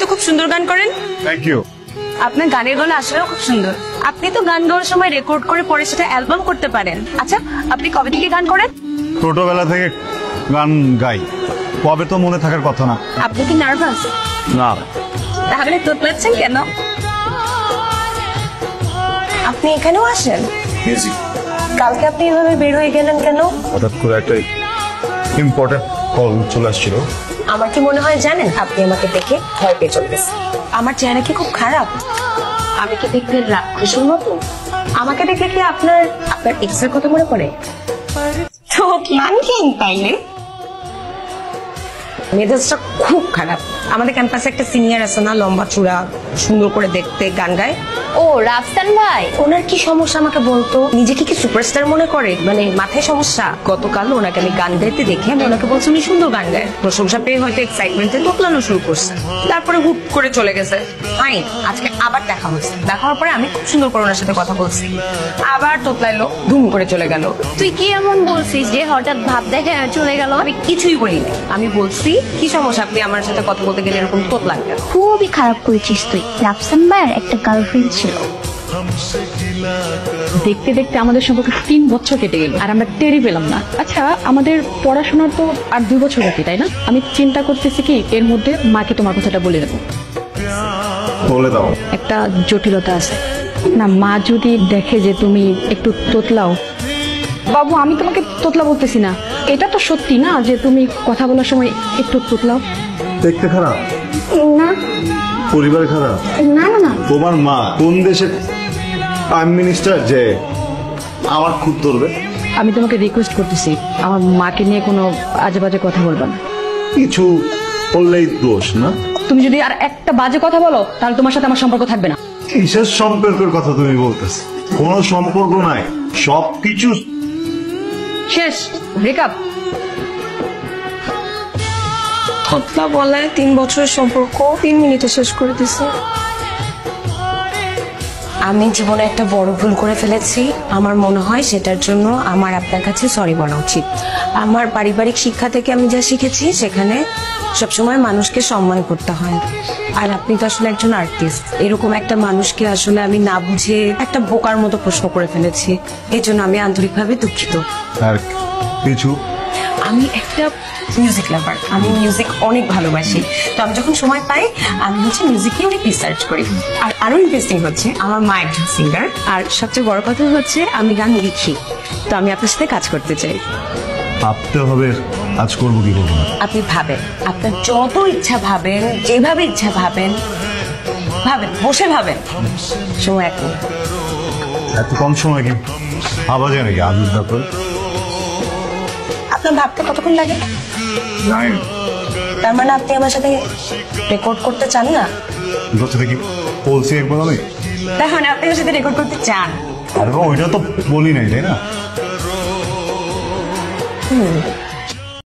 খুব সুন্দর গান করেন। Thank you. আপনার গানের গলা আসলেও খুব সুন্দর। আপনি তো গান গাওয়ার সময় রেকর্ড করে পরে সেটা অ্যালবাম করতে পারেন। আচ্ছা, আপনি কবে থেকে গান করেন? ছোটবেলা থেকে গান গাই, কবে তো মনে থাকার কথা না। আপনি কি নার্ভাস? না। তাহলে তোতলাচ্ছেন কেন? আপনি এখানেও আসেন? কালকে আপনি এভাবে বের হয়ে গেলেন কেন? হঠাৎ করে একটা ইম্পর্টেন্ট কল চলে আসছিল। আমার কি মনে হয় জানেন, আপনি আমাকে দেখে ভয় পেয়ে চলে গেছেন। আমার চেহারা কি খুব খারাপ? আমি কি দেখতে রাক্ষসের মতো? আমাকে দেখে কি আপনার এক্সের কথা মনে পড়ে? তো মান কেন তাইলে? মেজাজটা খুব খারাপ। আমাদের ক্যাম্পাসে একটা সিনিয়র আছে না, লম্বা চূড়া, সুন্দর করে দেখতে, গান গায়। ও রাফসান ভাই, ওনার কি সমস্যা আমাকে বলতো? নিজেকে কি সুপারস্টার মনে করে? মানে মাথায় সমস্যা। গতকাল ওনাকে আমি গান গাইতে দেখে আমি ওনাকে বলছি উনি সুন্দর গান গায়। প্রশংসা পেয়ে হয়তো এক্সাইটমেন্টে তোতলানো শুরু করছে, তারপরে হুট করে চলে গেছে। ফাইন, আজকে আবার দেখা হয়েছে। দেখা হওয়ার পরে আমি খুব সুন্দর করে ওনার সাথে কথা বলছি, আবার তোতলাইলো, ধুম করে চলে গেল। তুই কি এমন বলছিস যে হঠাৎ ভাব দেখে চলে গেল? আমি কিছুই বলিনি। আমি বলছি কি সমস্যা, আপনি আমার সাথে কথা বলতে গেলে এরকম তোতলান কেন? খুবই খারাপ করেছিস তুই। রাফসান ভাইয়ের একটা গার্লফ্রেন্ড ছিল। দেখতে দেখতে আমাদের সম্পর্কে 3 বছর কেটে গেল আর আমরা টেরই পেলাম না। আচ্ছা, আমাদের পড়াশোনার তো আর 2 বছর বাকি, তাই না? আমি চিন্তা করতেছি কি এর মধ্যে মাকে তোমার কথাটা বলে দেবো। বলে দাও। একটা জটিলতা আছে না, মা যদি দেখে যে তুমি একটু তোতলাও। বাবু, আমি তোমাকে তোতলা বলতেছি না, এটা তো সত্যি না যে তুমি কথা বলার সময় একটু তোতলাও। দেখতে খারাপ না পরিবার খারাপ না না না, তোমার মা কোন দেশের প্রাইম মিনিস্টার যে আমার খুব ধরবে? আমি তোমাকে রিকোয়েস্ট করতেছি আমার মাকে নিয়ে কোনো আজে বাজে কথা বলবা না। কিছু বললেই দোষ না? তুমি যদি আর একটা বাজে কথা বলো তাহলে তোমার সাথে আমার সম্পর্ক থাকবে না। কিসের সম্পর্কের কথা তুমি বলতেছ? কোনো সম্পর্ক নাই, সবকিছু শেষ, ব্রেকআপ। কথা বলায় 3 বছরের সম্পর্ক 3 মিনিটে শেষ করে দিছে। আমি জীবনে একটা বড় ভুল করে ফেলেছি। আমার মনে হয় সেটার জন্য আমার আপনার কাছে সরি বলা উচিত। আমার পারিবারিক শিক্ষা থেকে আমি যা শিখেছি সেখানে সবসময় মানুষকে সম্মান করতে হয়। আর আপনি তো আসলে একজন আর্টিস্ট, এরকম একটা মানুষকে আসলে আমি না বুঝে একটা বোকার মতো প্রশ্ন করে ফেলেছি। এই জন্য আমি আন্তরিকভাবে দুঃখিত। আর কিছু আমি একটা মিউজিক লাভার, আমি মিউজিক অনেক ভালোবাসি। তো আমি যখন সময় পাই আমি মিউজিক নিয়ে অনেক রিসার্চ করি। আর আরো ইন্টারেস্টিং হচ্ছে আমার মা একজন সিঙ্গার, আর সবচেয়ে বড় কথা হচ্ছে আমি গান লিখি। তো আমি আপনার সাথে কাজ করতে চাই। ভাবতে হবে কাজ করবো কি করবো না। আপনি ভাবেন, আপনার যত ইচ্ছা ভাবেন, যেভাবে ইচ্ছা ভাবেন, বসে ভাবেন। সময় এক মিনিট। এত কম সময় কি ভাবা যায় নাকি? আজুর ব্যাপার। আপনার ভাবতে কতক্ষণ লাগে? তার মানে আপনি আমার সাথে রেকর্ড করতে চান না? দেখি বলছি একবার আমি। দেখুন, আপনি আমার সাথে রেকর্ড করতে চান। আরে ওইটা তো বলি নাই, তাই না?